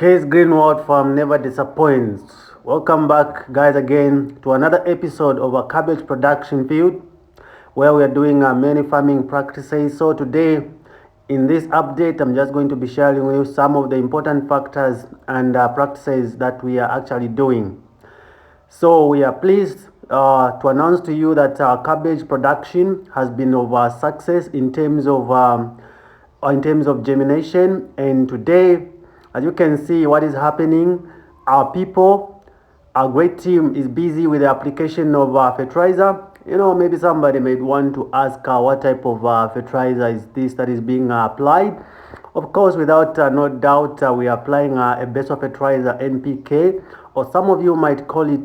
Case Greenwood Farm never disappoints. Welcome back, guys, again to another episode of our cabbage production field where we are doing many farming practices. So today in this update, I'm just going to be sharing with you some of the important factors and practices that we are actually doing. So we are pleased to announce to you that our cabbage production has been of success in terms of germination, and today, as you can see what is happening, our great team is busy with the application of fertilizer. Maybe somebody may want to ask what type of fertilizer is this that is being applied. Of course, without no doubt, we are applying a base of fertilizer NPK, or some of you might call it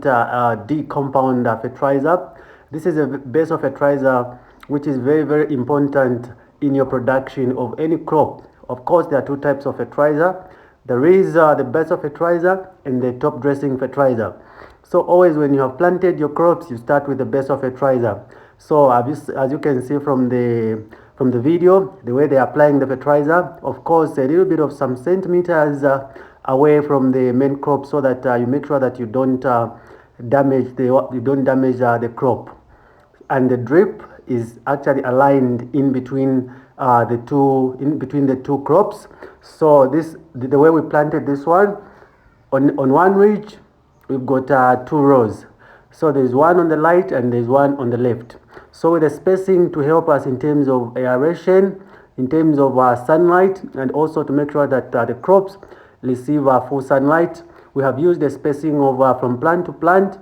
D compound fertilizer. This is a base of fertilizer which is very, very important in your production of any crop. Of course, there are two types of fertilizer. There is the base of fertilizer and the top dressing fertilizer. So always when you have planted your crops, you start with the base of fertilizer. So as you can see from the video, the way they are applying the fertilizer, of course, a little bit of some centimeters away from the main crop, so that you make sure that you don't damage the crop. And the drip is actually aligned in between the two crops. So the way we planted this one, on one ridge we've got two rows. So there's one on the right and there's one on the left. So with the spacing to help us in terms of aeration, in terms of sunlight, and also to make sure that the crops receive full sunlight, we have used the spacing of from plant to plant,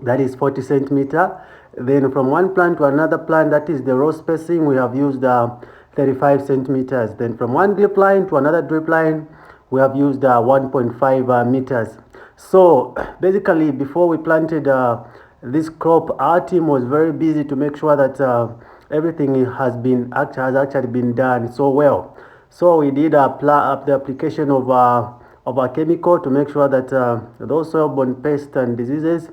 that is 40 centimeter. Then from one plant to another plant, that is the row spacing, we have used 35 centimeters. Then from one drip line to another drip line, we have used 1.5 meters. So basically, before we planted this crop, our team was very busy to make sure that everything has actually been done so well. So we did the application of our chemical to make sure that those soil-borne pests and diseases,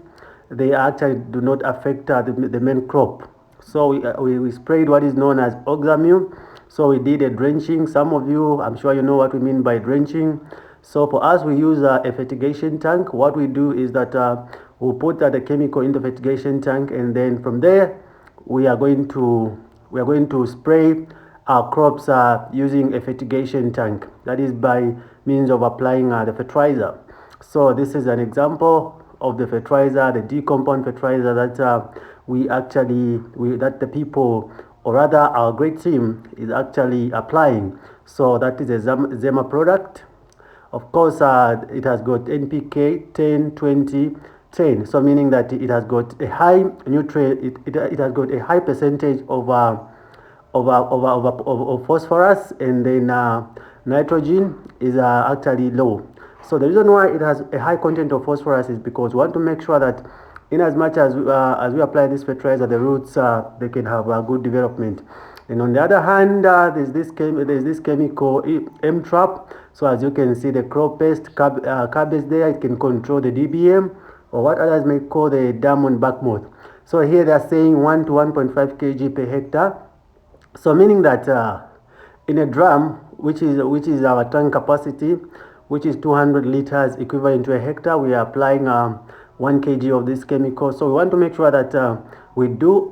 they actually do not affect the main crop. So we sprayed what is known as Oxamil. So we did a drenching. Some of you, I'm sure you know what we mean by drenching. So for us, we use a fertigation tank. What we do is that we'll put the chemical in the fertigation tank, and then from there we are going to spray our crops using a fertigation tank. That is by means of applying the fertilizer. So this is an example of the fertilizer, the D compound fertilizer that that the people, or rather our great team, is actually applying. So that is a Zema product. Of course, it has got NPK 10, 20, 10. So meaning that it has got a high nutrient, it has got a high percentage of phosphorus, and then nitrogen is actually low. So the reason why it has a high content of phosphorus is because we want to make sure that in as much as we apply this fertilizer, the roots they can have a good development. And on the other hand, there's this chemical M-trap. So as you can see, the crop pest cabbage there, it can control the DBM, or what others may call the diamond back moth. So here they are saying 1 to 1.5 kg per hectare. So meaning that in a drum, which is our tank capacity, which is 200 liters equivalent to a hectare, we are applying 1 kg of this chemical. So we want to make sure that we do